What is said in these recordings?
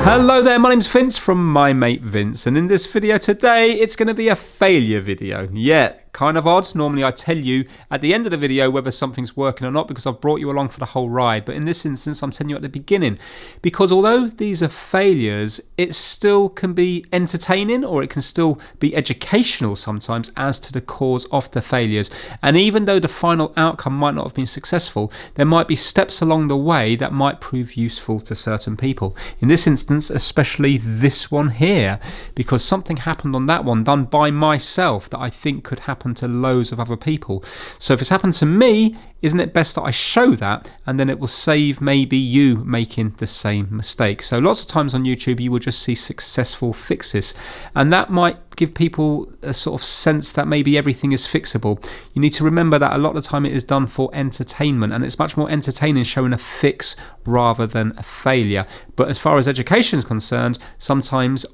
Hello there, my name's Vince from My Mate Vince, and in this video today it's going to be a failure video. Yeah, kind of odd. Normally I tell you at the end of the video whether something's working or not because I've brought you along for the whole ride, but in this instance I'm telling you at the beginning because although these are failures, it still can be entertaining or it can still be educational sometimes as to the cause of the failures. And even though the final outcome might not have been successful, there might be steps along the way that might prove useful to certain people. In this instance, especially this one here, because something happened on that one done by myself that I think could happen to loads of other people. So if it's happened to me, isn't it best that I show that, and then it will save maybe you making the same mistake. So lots of times on YouTube you will just see successful fixes, and that might give people a sort of sense that maybe everything is fixable. You need to remember that a lot of the time it is done for entertainment, and it's much more entertaining showing a fix rather than a failure. But as far as education is concerned,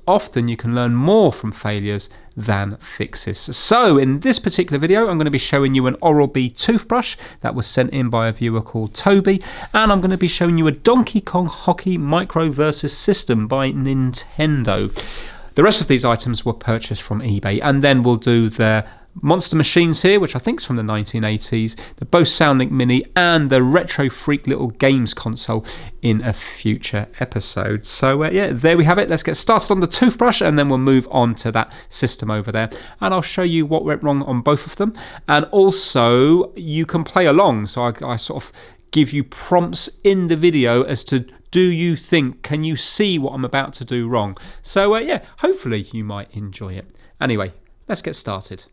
often you can learn more from failures than fixes. So in this particular video I'm going to be showing you an Oral-B toothbrush that was sent in by a viewer called Toby, and I'm going to be showing you a Donkey Kong Hockey Micro Versus System by Nintendo. The rest of these items were purchased from eBay, and then we'll do the Monster Machines here, which I think is from the 1980s, the Bose SoundLink Mini, and the Retro Freak little games console in a future episode. So yeah, there we have it. Let's get started on the toothbrush, and then we'll move on to that system over there, and I'll show you what went wrong on both of them, and also you can play along. So I sort of give you prompts in the video as to, do you think, can you see what I'm about to do wrong? So yeah, hopefully you might enjoy it. Anyway, let's get started.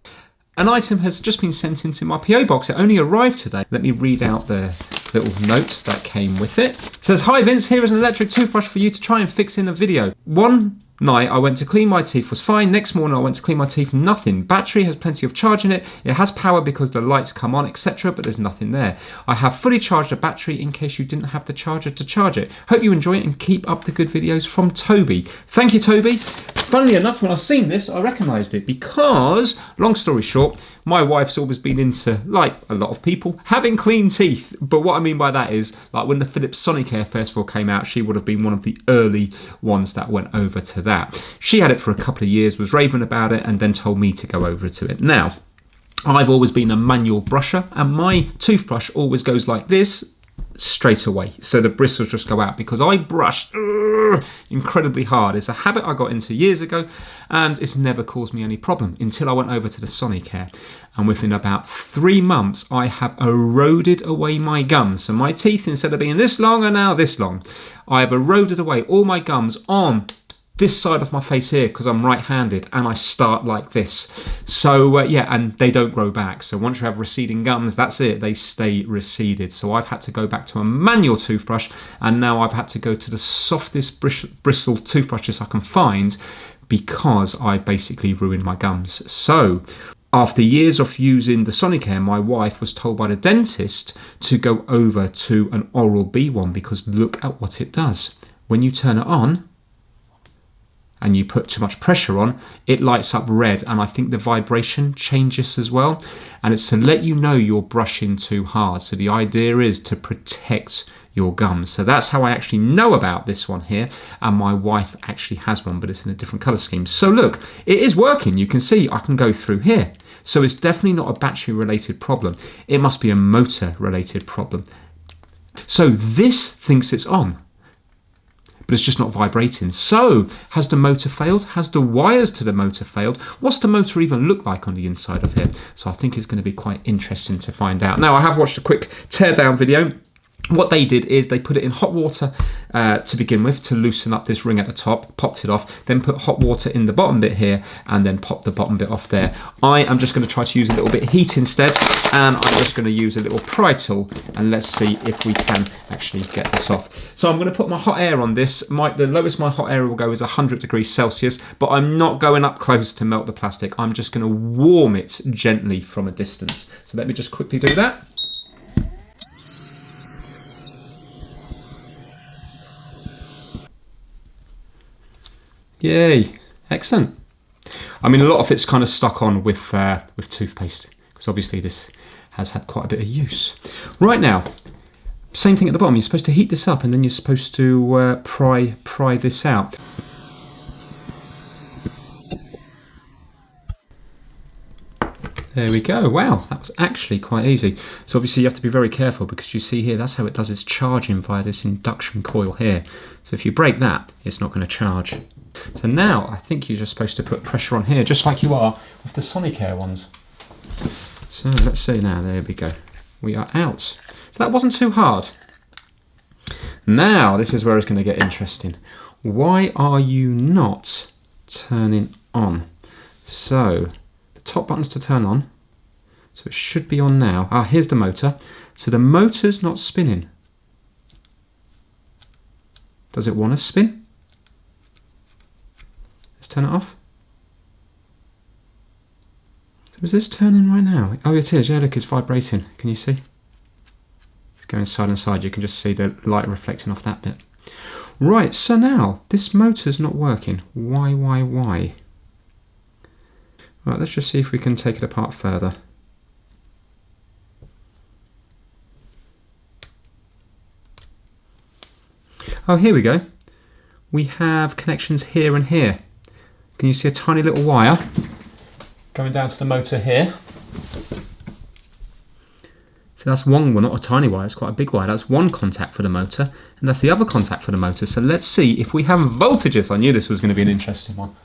An item has just been sent into my PO box. It only arrived today. Let me read out the little note that came with it. It says, "Hi Vince, here is an electric toothbrush for you to try and fix in a video. One night I went to clean my teeth, was fine. Next morning I went to clean my teeth, nothing. Battery has plenty of charge in it. It has power because the lights come on, etc., but there's nothing there. I have fully charged the battery in case you didn't have the charger to charge it. Hope you enjoy it and keep up the good videos, from Toby." Thank you, Toby. Funnily enough, when I seen this, I recognised it because, long story short, my wife's always been into, like a lot of people, having clean teeth. But what I mean by that is, like when the Philips Sonicare Festival came out, she would have been one of the early ones that went over to that. She had it for a couple of years, was raving about it, and then told me to go over to it. Now, I've always been a manual brusher, and my toothbrush always goes like this, straight away, so the bristles just go out because I brush incredibly hard. It's a habit I got into years ago, and it's never caused me any problem until I went over to the Sonicare, and within about 3 months I have eroded away my gums. So my teeth, instead of being this long, are now this long. I have eroded away all my gums on this side of my face here because I'm right-handed, and I start like this. So yeah, and they don't grow back. So once you have receding gums, that's it, they stay receded. So I've had to go back to a manual toothbrush, and now I've had to go to the softest bristle toothbrushes I can find because I've basically ruined my gums. So after years of using the Sonicare, my wife was told by the dentist to go over to an Oral-B one because look at what it does. When you turn it on and you put too much pressure on, it lights up red, and I think the vibration changes as well, and it's to let you know you're brushing too hard. So the idea is to protect your gums. So that's how I actually know about this one here, and my wife actually has one, but it's in a different color scheme. So look, it is working. You can see I can go through here. So it's definitely not a battery related problem. It must be a motor related problem. So this thinks it's on, but it's just not vibrating. So has the motor failed? Has the wires to the motor failed? What's the motor even look like on the inside of here? So I think it's going to be quite interesting to find out. Now, I have watched a quick teardown video. What they did is they put it in hot water to begin with to loosen up this ring at the top, popped it off, then put hot water in the bottom bit here, and then pop the bottom bit off there. I am just going to try to use a little bit of heat instead, and I'm just going to use a little pry tool, and let's see if we can actually get this off. So I'm going to put my hot air on this. The lowest my hot air will go is 100 degrees Celsius, but I'm not going up close to melt the plastic. I'm just going to warm it gently from a distance. So let me just quickly do that. Yay, excellent. I mean, a lot of it's kind of stuck on with toothpaste because obviously this has had quite a bit of use. Right now, same thing at the bottom. You're supposed to heat this up and then you're supposed to pry this out. There we go. Wow, that was actually quite easy. So obviously you have to be very careful because you see here, that's how it does its charging via this induction coil here. So if you break that, it's not going to charge. So now I think you're just supposed to put pressure on here, just like you are with the Sonicare ones. So let's see now, there we go. We are out. So that wasn't too hard. Now this is where it's going to get interesting. Why are you not turning on? So top buttons to turn on, so it should be on now. Ah, here's the motor. So the motor's not spinning. Does it want to spin? Let's turn it off. So is this turning right now? Oh, it is. Yeah, look, it's vibrating. Can you see? It's going side and side. You can just see the light reflecting off that bit. Right, so now this motor's not working. Why? Right, let's just see if we can take it apart further. Oh, here we go. We have connections here and here. Can you see a tiny little wire going down to the motor here? So that's one, well, not a tiny wire, it's quite a big wire. That's one contact for the motor, and that's the other contact for the motor. So let's see if we have voltages. I knew this was going to be an interesting one.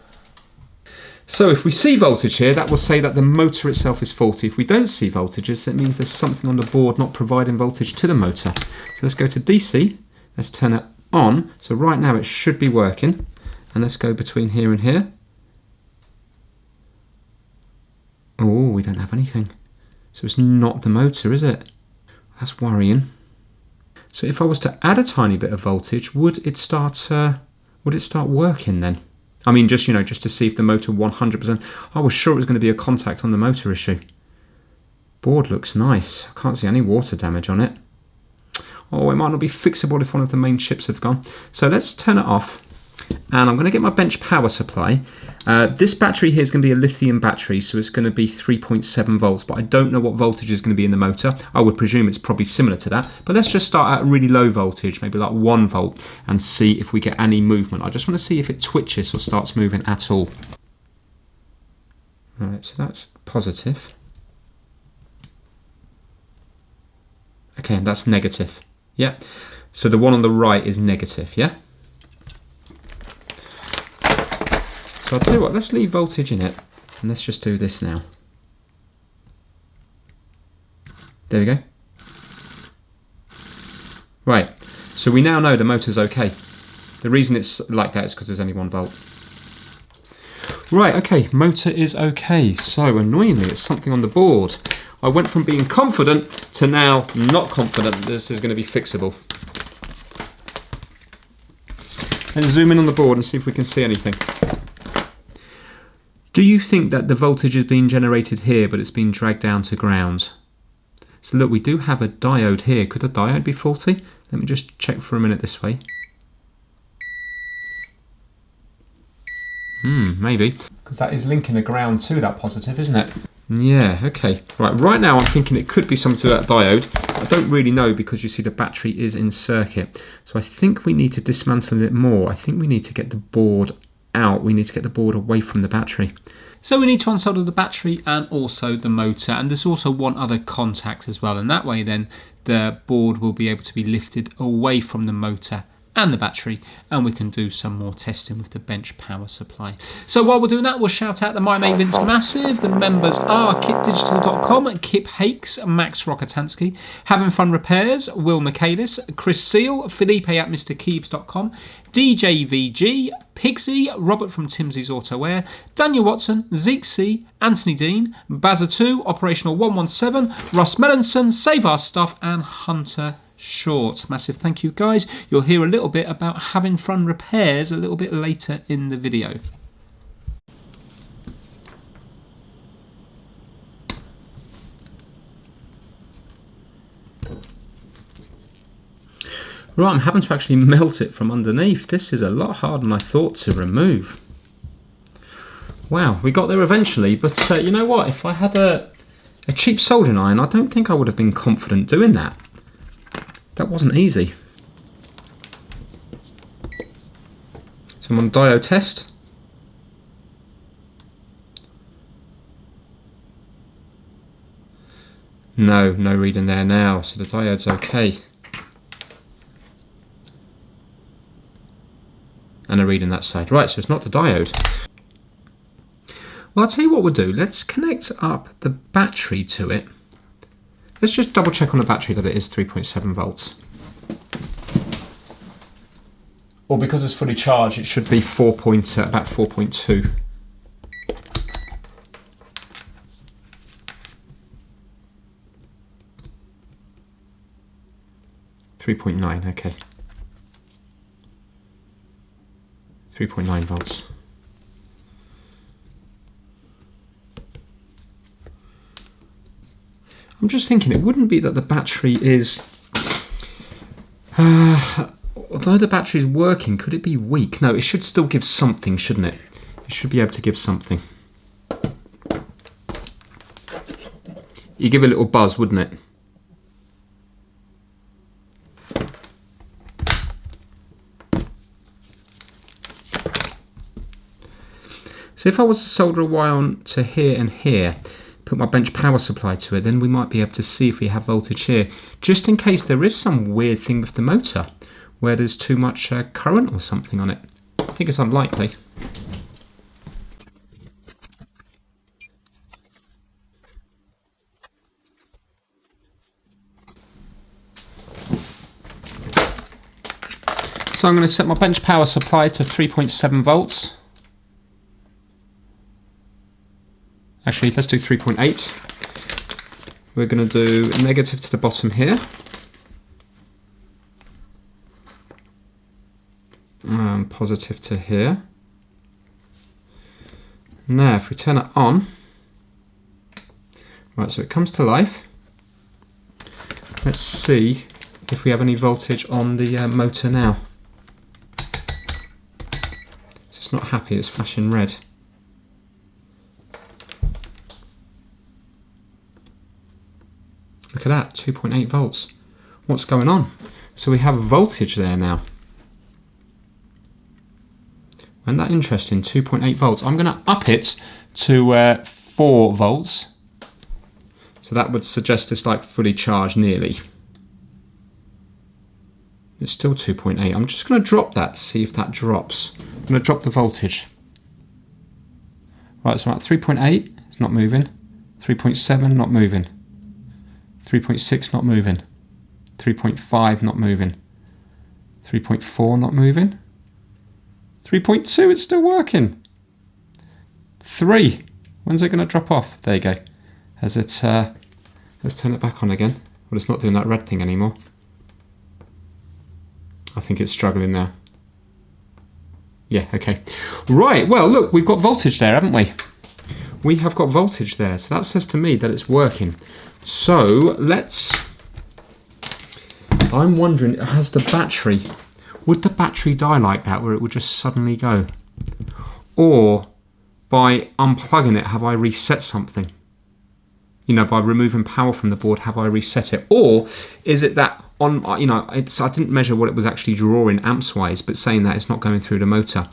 So if we see voltage here, that will say that the motor itself is faulty. If we don't see voltages, it means there's something on the board not providing voltage to the motor. So let's go to DC, let's turn it on. So right now it should be working. And let's go between here and here. Oh, we don't have anything. So it's not the motor, is it? That's worrying. So if I was to add a tiny bit of voltage, would it start working then? I mean, just, you know, just to see if the motor 100%. I was sure it was going to be a contact on the motor issue. Board looks nice. I can't see any water damage on it. Oh, it might not be fixable if one of the main chips have gone. So let's turn it off. And I'm going to get my bench power supply. This battery here is going to be a lithium battery, so it's going to be 3.7 volts, but I don't know what voltage is going to be in the motor. I would presume it's probably similar to that, but let's just start at a really low voltage, maybe like 1 volt, and see if we get any movement. I just want to see if it twitches or starts moving at all. Right, so that's positive. Okay, and that's negative. Yeah, so the one on the right is negative, yeah? So I'll tell you what, let's leave voltage in it, and let's just do this now. There we go. Right, so we now know the motor's okay. The reason it's like that is because there's only 1 volt. Right, okay, motor is okay. So annoyingly, it's something on the board. I went from being confident to now not confident that this is going to be fixable. Let's zoom in on the board and see if we can see anything. Do you think that the voltage is being generated here, but it's being dragged down to ground? So look, we do have a diode here. Could the diode be faulty? Let me just check for a minute this way. Maybe. Because that is linking the ground to that positive, isn't it? Yeah, okay. Right now I'm thinking it could be something to that diode. I don't really know because you see the battery is in circuit. So I think we need to dismantle it more. I think we need to get the board out. We need to get the board away from the battery. So we need to unsolder the battery and also the motor, and there's also one other contact as well, and that way then the board will be able to be lifted away from the motor and the battery, and we can do some more testing with the bench power supply. So while we're doing that, we'll shout out the My Mate Vince Massive. The members are KipDigital.com, Kip Hakes, Max Rokotansky, Having Fun Repairs, Will Michaelis, Chris Seal, Felipe at MrKeebs.com, DJ VG, Pigsy, Robert from Timsy's Auto Air, Daniel Watson, Zeke C, Anthony Dean, Bazza2, Operational 117, Russ Melanson, Save Our Stuff, and Hunter Short. Massive thank you, guys. You'll hear a little bit about Having Fun Repairs a little bit later in the video. Right, I'm having to actually melt it from underneath. This is a lot harder than I thought to remove. Wow, we got there eventually, but you know what? If I had A cheap soldering iron, I don't think I would have been confident doing that. That wasn't easy. So I'm on diode test. No reading there now, so the diode's okay. And a read on that side. Right, so it's not the diode. Well, I'll tell you what we'll do. Let's connect up the battery to it. Let's just double check on the battery that it is 3.7 volts. Or because it's fully charged, it should be about 4.2. 3.9, okay. 3.9 volts. I'm just thinking it wouldn't be that the battery is... although the battery is working, could it be weak? No, it should still give something, shouldn't it? It should be able to give something. You give a little buzz, wouldn't it? So if I was to solder a wire on to here and here, put my bench power supply to it, then we might be able to see if we have voltage here, just in case there is some weird thing with the motor, where there's too much current or something on it. I think it's unlikely. So I'm going to set my bench power supply to 3.7 volts. Actually, let's do 3.8. We're going to do negative to the bottom here. And positive to here. Now, if we turn it on, right, so it comes to life. Let's see if we have any voltage on the motor now. So it's not happy, it's flashing red. Look at that, 2.8 volts. What's going on? So we have voltage there now. Isn't that interesting? 2.8 volts. I'm going to up it to 4 volts. So that would suggest it's like fully charged nearly. It's still 2.8. I'm just going to drop that to see if that drops. I'm going to drop the voltage. Right, so I'm at 3.8. It's not moving. 3.7, not moving. 3.6 not moving, 3.5 not moving, 3.4 not moving, 3.2 it's still working, 3, when's it going to drop off? There you go. As it, let's turn it back on again. Well, it's not doing that red thing anymore. I think it's struggling now. Yeah, okay. Right, well look, we've got voltage there, haven't we? We have got voltage there, so that says to me that it's working. So let's, I'm wondering, has the battery, would the battery die like that where it would just suddenly go? Or by unplugging it, have I reset something? You know, by removing power from the board, have I reset it? Or is it that on, you know, I didn't measure what it was actually drawing amps wise, but saying that it's not going through the motor.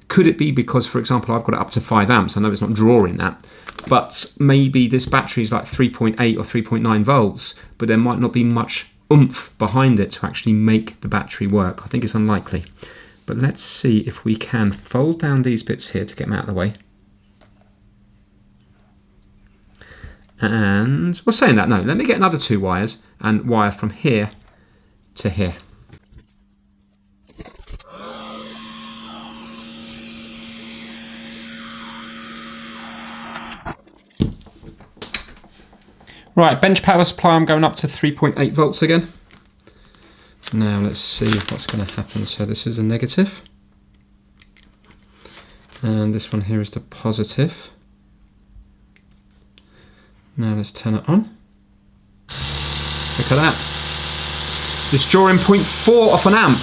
Could it be because, for example, I've got it up to 5 amps, I know it's not drawing that, but maybe this battery is like 3.8 or 3.9 volts, but there might not be much oomph behind it to actually make the battery work. I think it's unlikely. But let's see if we can fold down these bits here to get them out of the way. And, well, saying that, no, let me get another 2 wires and wire from here to here. Right, bench power supply, I'm going up to 3.8 volts again. Now let's see what's going to happen. So this is a negative. And this one here is the positive. Now let's turn it on. Look at that. It's drawing 0.4 off an amp.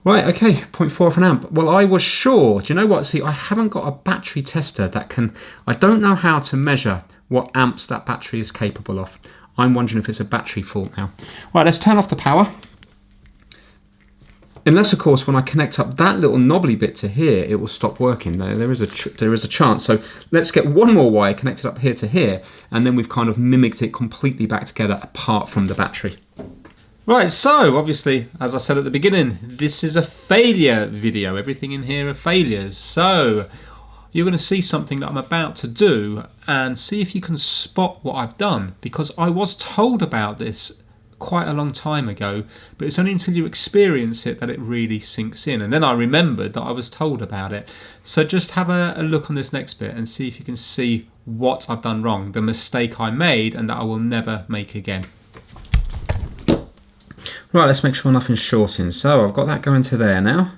Right, okay, 0.4 of an amp. Well, I was sure. Do you know what? See, I haven't got a battery tester that can... I don't know how to measure what amps that battery is capable of. I'm wondering if it's a battery fault now. Right, let's turn off the power. Unless, of course, when I connect up that little knobbly bit to here, it will stop working. There is a chance. So let's get one more wire connected up here to here, and then we've kind of mimicked it completely back together apart from the battery. Right, so obviously, as I said at the beginning, this is a failure video. Everything in here are failures. So you're going to see something that I'm about to do and see if you can spot what I've done, because I was told about this quite a long time ago, but it's only until you experience it that it really sinks in. And then I remembered that I was told about it. So just have a look on this next bit and see if you can see what I've done wrong, the mistake I made and that I will never make again. Right, let's make sure nothing's shorting. So I've got that going to there now.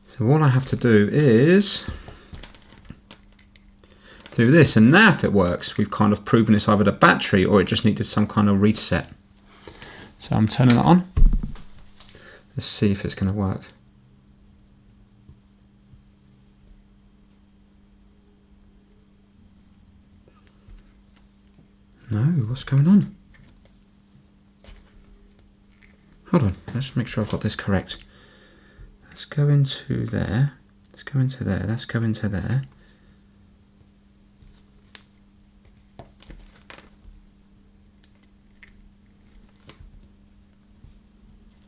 So all I have to do is do this, and now if it works, we've kind of proven it's either the battery or it just needed some kind of reset. So I'm turning it on. Let's see if it's going to work. No, what's going on? Hold on, let's make sure I've got this correct. Let's go into there. Let's go into there. Let's go into there.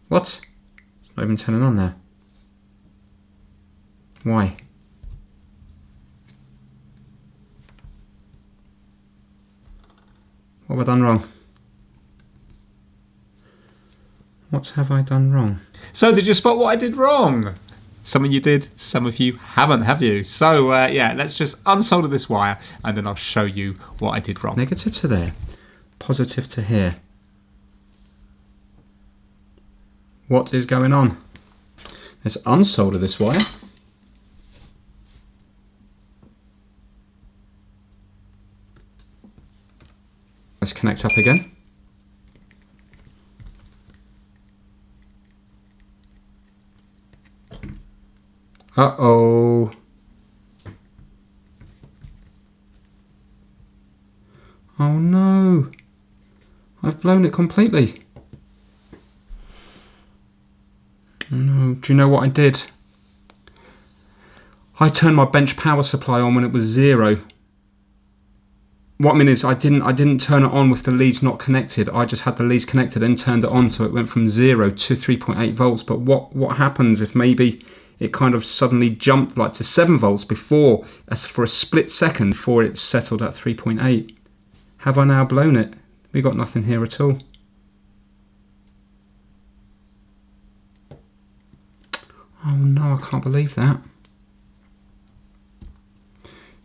What? It's not even turning on now. Why? What have I done wrong? What have I done wrong? So did you spot what I did wrong? Some of you did, some of you haven't, have you? So yeah, let's just unsolder this wire and then I'll show you what I did wrong. Negative to there, positive to here. What is going on? Let's unsolder this wire. Let's connect up again. Uh-oh. Oh no. I've blown it completely. Oh no. Do you know what I did? I turned my bench power supply on when it was 0. What I mean is I didn't turn it on with the leads not connected. I just had the leads connected and turned it on, so it went from 0 to 3.8 volts. But what happens if maybe it kind of suddenly jumped like to 7 volts before, for a split second, before it settled at 3.8? Have I now blown it? We got nothing here at all. Oh no, I can't believe that.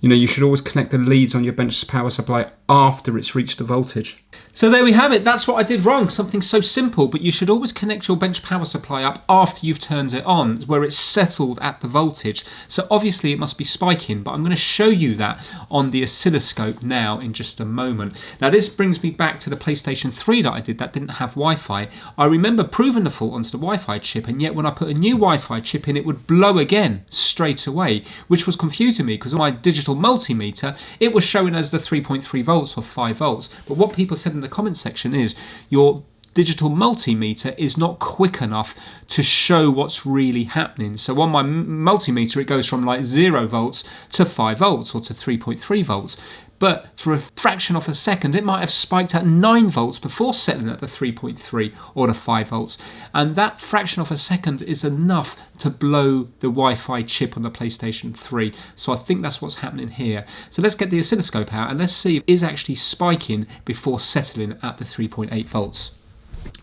You know, you should always connect the leads on your bench power supply after it's reached the voltage. So there we have it. That's what I did wrong. Something so simple, but you should always connect your bench power supply up after you've turned it on, where it's settled at the voltage. So obviously it must be spiking, but I'm going to show you that on the oscilloscope now in just a moment. Now this brings me back to the PlayStation 3 that I did that didn't have Wi-Fi. I remember proving the fault onto the Wi-Fi chip, and yet when I put a new Wi-Fi chip in, it would blow again straight away, which was confusing me because on my digital multimeter, it was showing as the 3.3 volts or 5 volts. But what people said in the comment section is your digital multimeter is not quick enough to show what's really happening. So on my multimeter, it goes from like 0 volts to 5 volts or to 3.3 volts. But for a fraction of a second, it might have spiked at 9 volts before settling at the 3.3 or the 5 volts. And that fraction of a second is enough to blow the Wi-Fi chip on the PlayStation 3. So I think that's what's happening here. So let's get the oscilloscope out and let's see if it is actually spiking before settling at the 3.8 volts.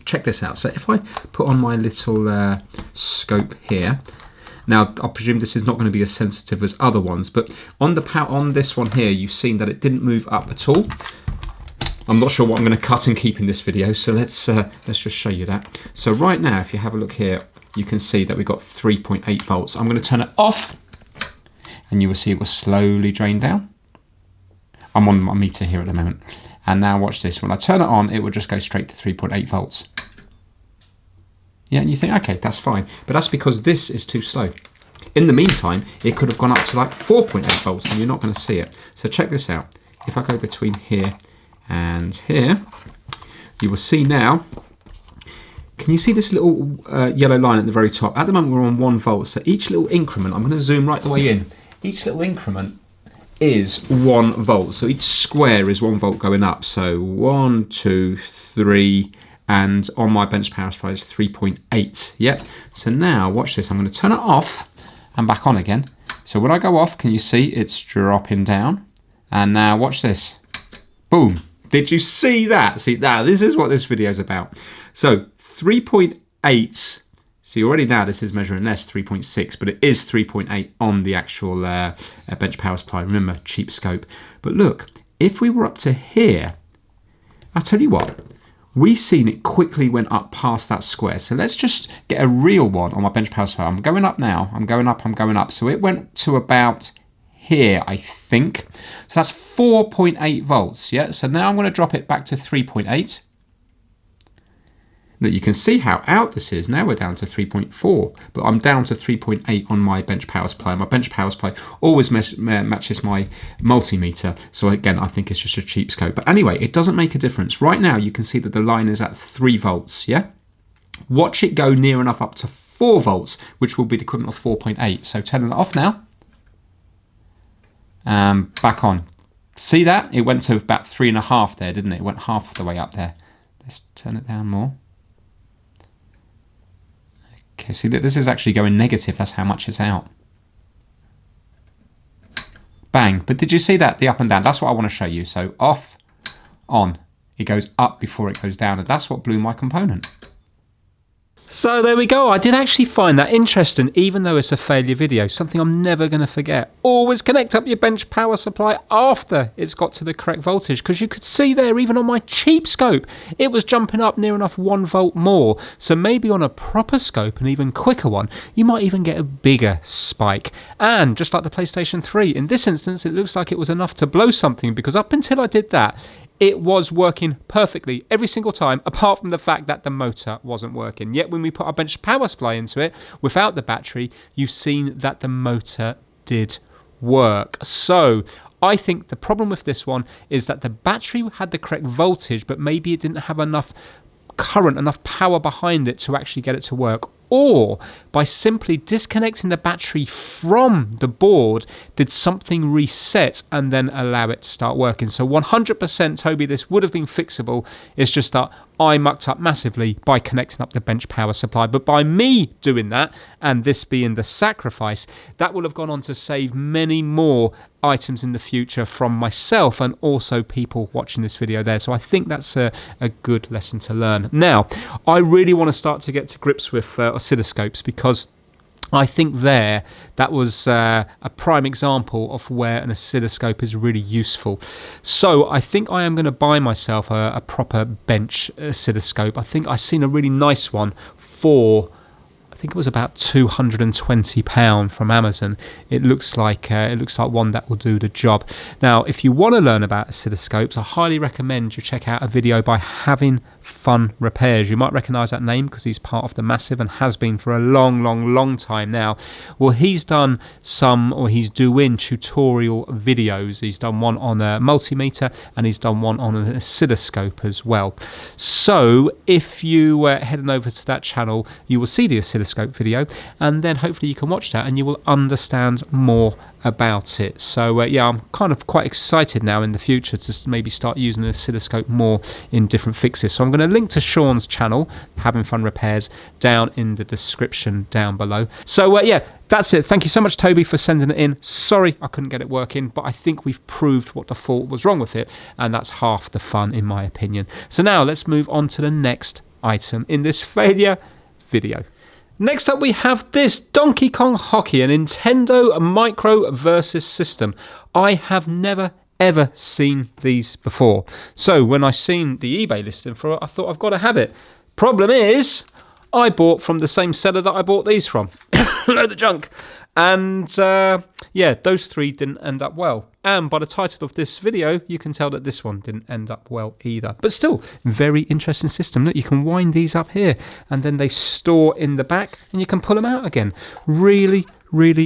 Check this out. So if I put on my little scope here, now I presume this is not going to be as sensitive as other ones, but on this one here, you've seen that it didn't move up at all. I'm not sure what I'm going to cut and keep in this video, so let's just show you that. So right now, if you have a look here, you can see that we've got 3.8 volts. I'm going to turn it off, and you will see it will slowly drain down. I'm on my meter here at the moment. And now watch this. When I turn it on, it will just go straight to 3.8 volts. Yeah, and you think, okay, that's fine. But that's because this is too slow. In the meantime, it could have gone up to like 4.8 volts and you're not going to see it. So check this out. If I go between here and here, you will see now, can you see this little yellow line at the very top? At the moment, we're on 1 volt. So each little increment, I'm going to zoom right the way in. Each little increment is 1 volt. So each square is 1 volt going up. So 1, 2, 3, and on my bench power supply is 3.8. Yep. So now watch this. I'm going to turn it off and back on again. So when I go off, can you see it's dropping down? And now watch this. Boom. Did you see that? See, now this is what this video is about. So 3.8. See, already now this is measuring less, 3.6, but it is 3.8 on the actual bench power supply. Remember, cheap scope. But look, if we were up to here, I'll tell you what, we've seen it quickly went up past that square. So let's just get a real one on my bench power supply. I'm going up now. I'm going up, I'm going up. So it went to about here, I think. So that's 4.8 volts, yeah? So now I'm going to drop it back to 3.8. Look, you can see how out this is. Now we're down to 3.4, but I'm down to 3.8 on my bench power supply. My bench power supply always matches my multimeter. So again, I think it's just a cheap scope. But anyway, it doesn't make a difference. Right now, you can see that the line is at 3 volts, yeah? Watch it go near enough up to 4 volts, which will be the equivalent of 4.8. So turning it off now. Back on. See that? It went to about 3.5 there, didn't it? It went half the way up there. Let's turn it down more. Okay, see that this is actually going negative. That's how much it's out. Bang. But did you see that? The up and down. That's what I want to show you. So off, on. It goes up before it goes down. And that's what blew my component. So there we go. I did actually find that interesting, even though it's a failure video, something I'm never going to forget. Always connect up your bench power supply after it's got to the correct voltage, because you could see there, even on my cheap scope, it was jumping up near enough 1 volt more. So maybe on a proper scope, an even quicker one, you might even get a bigger spike. And just like the PlayStation 3, in this instance, it looks like it was enough to blow something, because up until I did that, it was working perfectly every single time, apart from the fact that the motor wasn't working. Yet when we put our bench power supply into it, without the battery, you've seen that the motor did work. So I think the problem with this one is that the battery had the correct voltage, but maybe it didn't have enough current, enough power behind it to actually get it to work. Or by simply disconnecting the battery from the board, did something reset and then allow it to start working. So 100% Toby, this would have been fixable. It's just that I mucked up massively by connecting up the bench power supply. But by me doing that, and this being the sacrifice, that will have gone on to save many more items in the future from myself and also people watching this video there. So I think that's a good lesson to learn. Now, I really want to start to get to grips with oscilloscopes, because I think that was a prime example of where an oscilloscope is really useful. So I think I am going to buy myself a proper bench oscilloscope. I think I've seen a really nice one for, I think it was about £220 from Amazon. It looks like one that will do the job. Now, if you want to learn about oscilloscopes, I highly recommend you check out a video by Having Fun Repairs. You might recognise that name because he's part of the Massive and has been for a long time now. Well, he's done he's doing tutorial videos. He's done one on a multimeter and he's done one on an oscilloscope as well. So if you head on over to that channel, you will see the oscilloscope video, and then hopefully you can watch that and you will understand more about it. So yeah, I'm kind of quite excited now in the future to maybe start using an oscilloscope more in different fixes. So I'm going to link to Sean's channel, Having Fun Repairs, down in the description down below. So yeah, that's it. Thank you so much, Toby, for sending it in. Sorry I couldn't get it working, but I think we've proved what the fault was wrong with it, and that's half the fun in my opinion. So now let's move on to the next item in this failure video. Next up we have this Donkey Kong Hockey, a Nintendo Micro Versus system. I have never ever seen these before. So when I seen the eBay listing for it, I thought I've got to have it. Problem is, I bought from the same seller that I bought these from. Load of junk. And yeah, those 3 didn't end up well. And by the title of this video, you can tell that this one didn't end up well either. But still, very interesting system. Look, you can wind these up here and then they store in the back and you can pull them out again. Really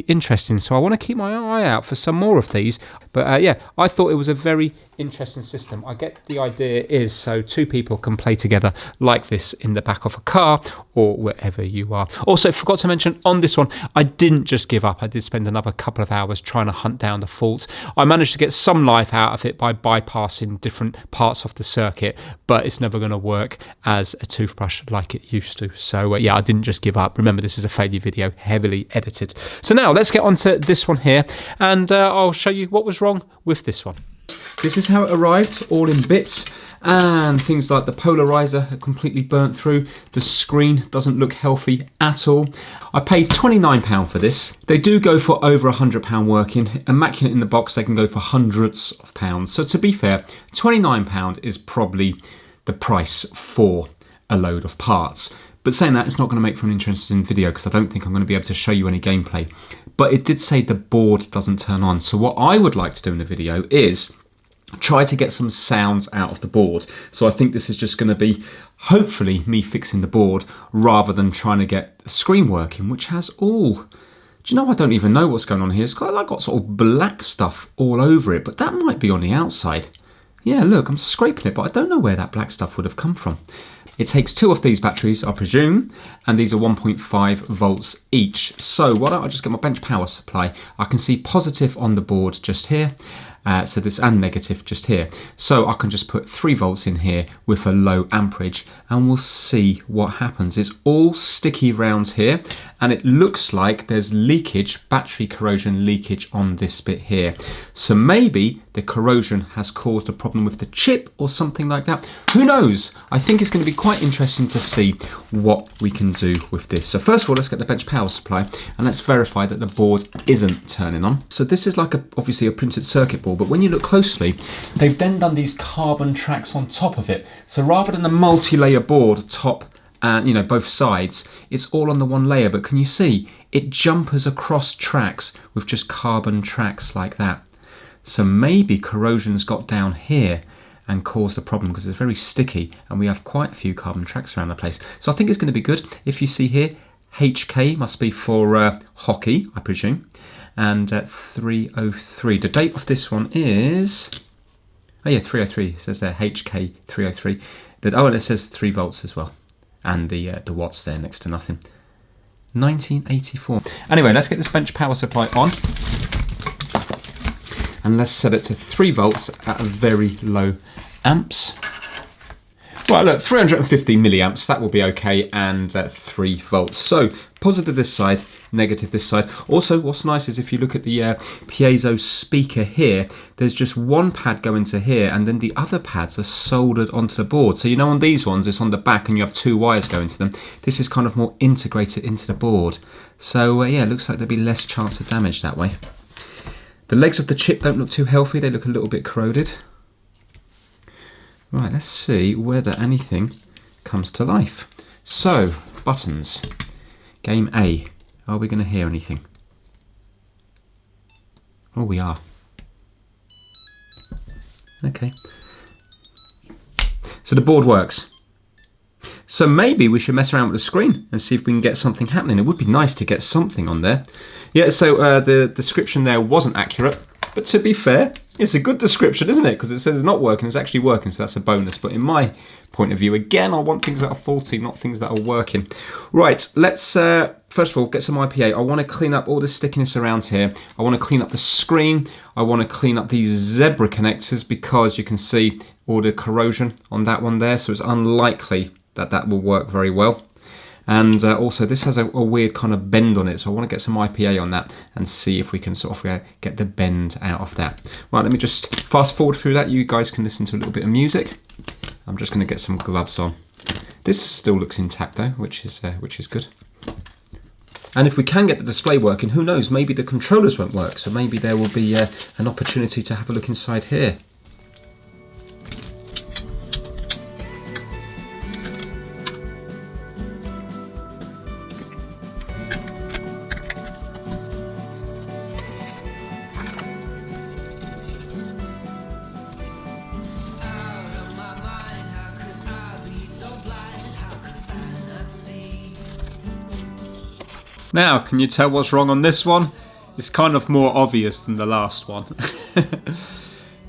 interesting. So I want to keep my eye out for some more of these. But yeah, I thought it was a very interesting system. I get the idea is so 2 people can play together like this in the back of a car or wherever you are. Also, forgot to mention on this one, I didn't just give up. I did spend another couple of hours trying to hunt down the fault. I managed to get some life out of it by bypassing different parts of the circuit, but it's never going to work as a toothbrush like it used to. So yeah, I didn't just give up. Remember, this is a failure video, heavily edited. So now let's get on to this one here, and I'll show you what was wrong with this one. This is how it arrived, all in bits, and things like the polarizer are completely burnt through. The screen doesn't look healthy at all. I paid £29 for this. They do go for over £100 working. Immaculate in the box, they can go for hundreds of pounds. So to be fair, £29 is probably the price for a load of parts. But saying that, it's not going to make for an interesting video because I don't think I'm going to be able to show you any gameplay. But it did say the board doesn't turn on. So what I would like to do in the video is try to get some sounds out of the board. So I think this is just going to be hopefully me fixing the board rather than trying to get the screen working, which has all... Do you know, I don't even know what's going on here. It's got sort of black stuff all over it, but that might be on the outside. Yeah, look, I'm scraping it, but I don't know where that black stuff would have come from. It takes 2 of these batteries, I presume, and these are 1.5 volts each. So why don't I just get my bench power supply? I can see positive on the board just here. So this and negative just here. So I can just put 3 volts in here with a low amperage and we'll see what happens. It's all sticky round here and it looks like there's leakage, battery corrosion leakage on this bit here. So maybe the corrosion has caused a problem with the chip or something like that. Who knows? I think it's going to be quite interesting to see what we can do with this. So first of all, let's get the bench power supply and let's verify that the board isn't turning on. So this is like obviously a printed circuit board, but when you look closely, they've then done these carbon tracks on top of it. So rather than a multi-layer board, top and both sides, it's all on the one layer. But can you see it jumpers across tracks with just carbon tracks like that? So maybe corrosion's got down here and caused a problem because it's very sticky and we have quite a few carbon tracks around the place. So I think it's going to be good. If you see here, HK must be for hockey, I presume, and 303. The date of this one is, oh yeah, 303. It says there, HK 303. And it says 3 volts as well, and the watts there next to nothing. 1984. Anyway, let's get this bench power supply on. And let's set it to 3 volts at a very low amps. Well, look, 350 milliamps, that will be okay, and 3 volts. So, positive this side, negative this side. Also, what's nice is if you look at the piezo speaker here, there's just one pad going to here, and then the other pads are soldered onto the board. So, on these ones, it's on the back, and you have 2 wires going to them. This is kind of more integrated into the board. So, yeah, it looks like there'll be less chance of damage that way. The legs of the chip don't look too healthy, they look a little bit corroded. Right, let's see whether anything comes to life. So, buttons. Game A. Are we going to hear anything? Oh, we are. Okay. So the board works. So maybe we should mess around with the screen and see if we can get something happening. It would be nice to get something on there. Yeah, so the description there wasn't accurate, but to be fair, it's a good description, isn't it? Because it says it's not working, it's actually working, so that's a bonus. But in my point of view, again, I want things that are faulty, not things that are working. Right, let's first of all get some IPA. I want to clean up all the stickiness around here. I want to clean up the screen. I want to clean up these zebra connectors because you can see all the corrosion on that one there, so it's unlikely that that will work very well. And also this has a weird kind of bend on it, so I want to get some IPA on that and see if we can sort of get the bend out of that. Right, let me just fast forward through that. You guys can listen to a little bit of music. I'm just going to get some gloves on. This still looks intact though, which is good. And if we can get the display working, who knows, maybe the controllers won't work, so maybe there will be an opportunity to have a look inside here. Now, can you tell what's wrong on this one? It's kind of more obvious than the last one.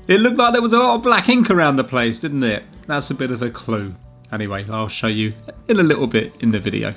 It looked like there was a lot of black ink around the place, didn't it? That's a bit of a clue. Anyway, I'll show you in a little bit in the video.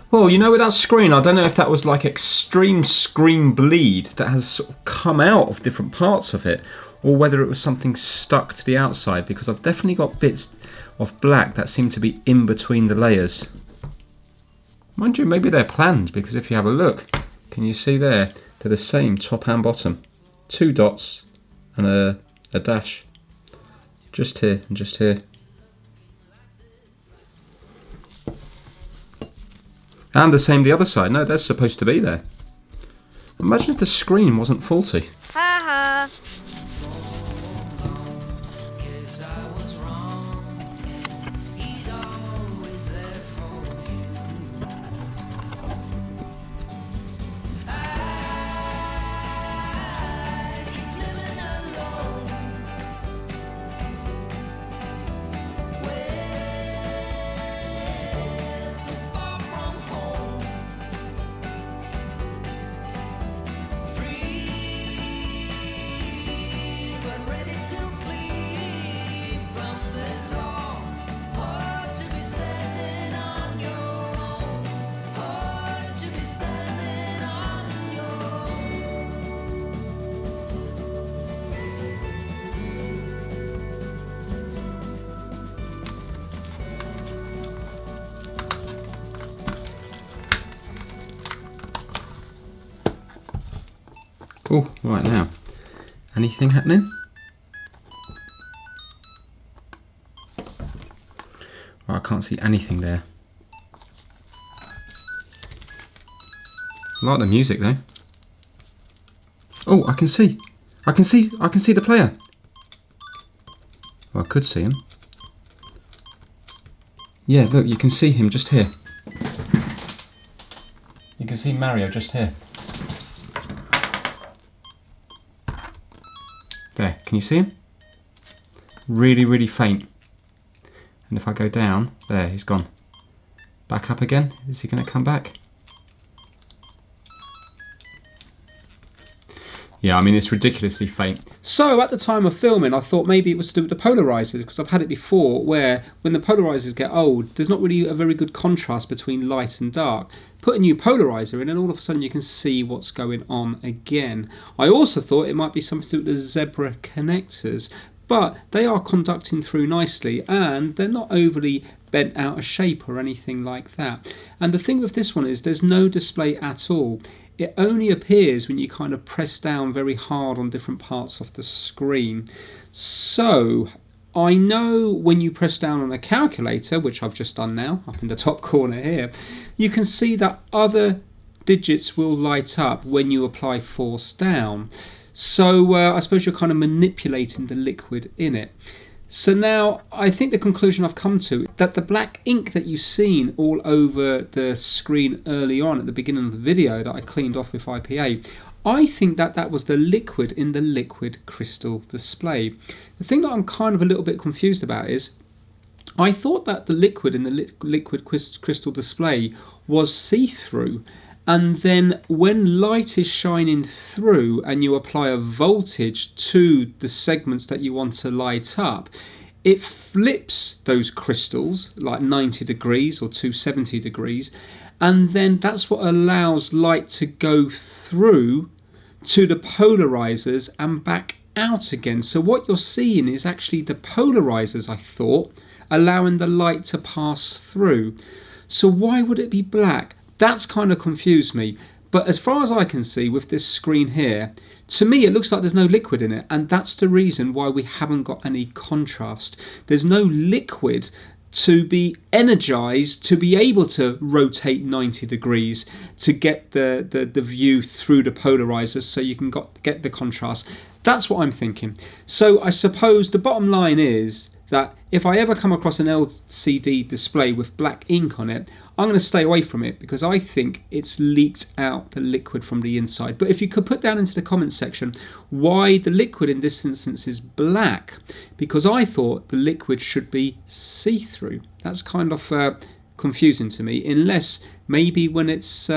Well, you know, with that screen, I don't know if that was like extreme screen bleed that has sort of come out of different parts of it, or whether it was something stuck to the outside, because I've definitely got bits of black that seem to be in between the layers. Mind you, maybe they're planned, because if you have a look, can you see there? They're the same top and bottom. 2 dots and a dash. Just here and just here. And the same the other side. No, they're supposed to be there. Imagine if the screen wasn't faulty. Ha ha. Oh, right now. Anything happening? Oh, I can't see anything there. I like the music though. Oh, I can see. I can see the player. Well, I could see him. Yeah, look, you can see him just here. You can see Mario just here. There, can you see him? Really, really faint. And if I go down, there, he's gone. Back up again. Is he going to come back? Yeah, I mean, it's ridiculously faint. So at the time of filming, I thought maybe it was to do with the polarizers, because I've had it before where when the polarizers get old, there's not really a very good contrast between light and dark. Put a new polarizer in and all of a sudden you can see what's going on again. I also thought it might be something to do with the zebra connectors, but they are conducting through nicely and they're not overly bent out of shape or anything like that. And the thing with this one is there's no display at all. It only appears when you kind of press down very hard on different parts of the screen. So I know when you press down on a calculator, which I've just done now, up in the top corner here, you can see that other digits will light up when you apply force down. So I suppose you're kind of manipulating the liquid in it. So now I think the conclusion I've come to that the black ink that you've seen all over the screen early on at the beginning of the video that I cleaned off with IPA, I think that that was the liquid in the liquid crystal display. The thing that I'm kind of a little bit confused about is I thought that the liquid in the liquid crystal display was see-through, and then when light is shining through and you apply a voltage to the segments that you want to light up, it flips those crystals like 90 degrees or 270 degrees, and then that's what allows light to go through to the polarizers and back out again. So what you're seeing is actually the polarizers, I thought, allowing the light to pass through. So why would it be black? That's kind of confused me. But as far as I can see with this screen here, to me it looks like there's no liquid in it, and that's the reason why we haven't got any contrast. There's no liquid to be energized to be able to rotate 90 degrees to get the view through the polarizer so you can get the contrast. That's what I'm thinking. So I suppose the bottom line is that if I ever come across an LCD display with black ink on it, I'm going to stay away from it because I think it's leaked out the liquid from the inside. But if you could put down into the comments section why the liquid in this instance is black, because I thought the liquid should be see-through. That's kind of confusing to me, unless maybe when it's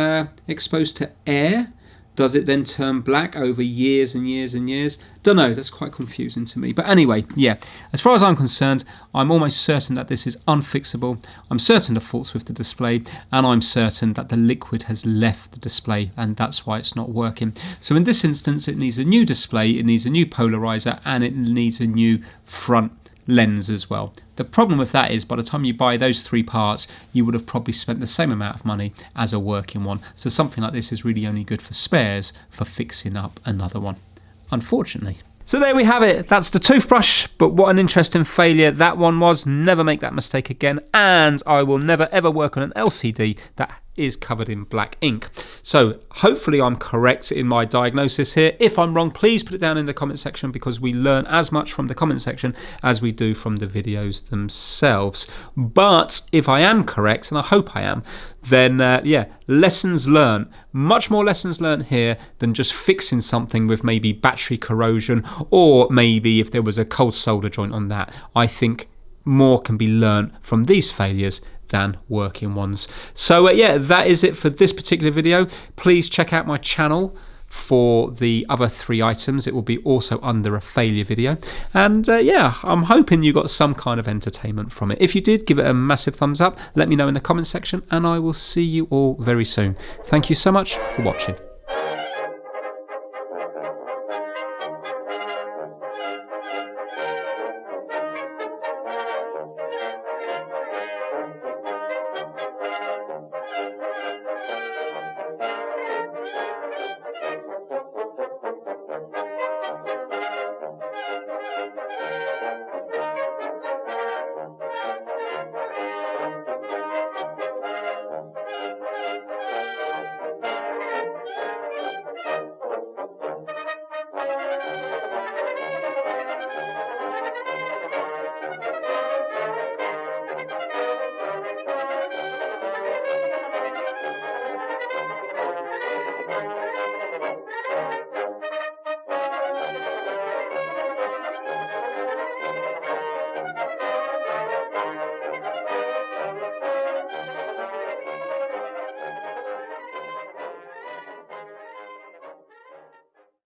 exposed to air, does it then turn black over years and years and years? Don't know, that's quite confusing to me. But anyway, yeah, as far as I'm concerned, I'm almost certain that this is unfixable. I'm certain the fault's with the display, and I'm certain that the liquid has left the display, and that's why it's not working. So in this instance, it needs a new display, it needs a new polarizer, and it needs a new front lens as well. The problem with that is by the time you buy those 3 parts, you would have probably spent the same amount of money as a working one. So something like this is really only good for spares for fixing up another one, unfortunately. So there we have it. That's the toothbrush, but what an interesting failure that one was. Never make that mistake again, and I will never ever work on an LCD that is covered in black ink. So hopefully I'm correct in my diagnosis here. If I'm wrong, please put it down in the comment section, because we learn as much from the comment section as we do from the videos themselves. But if I am correct, and I hope I am, then yeah, lessons learned. Much more lessons learned here than just fixing something with maybe battery corrosion, or maybe if there was a cold solder joint on that. I think more can be learned from these failures than working ones. So yeah, that is it for this particular video. Please check out my channel for the other 3 items. It will be also under a failure video. And yeah, I'm hoping you got some kind of entertainment from it. If you did, give it a massive thumbs up. Let me know in the comment section, and I will see you all very soon. Thank you so much for watching.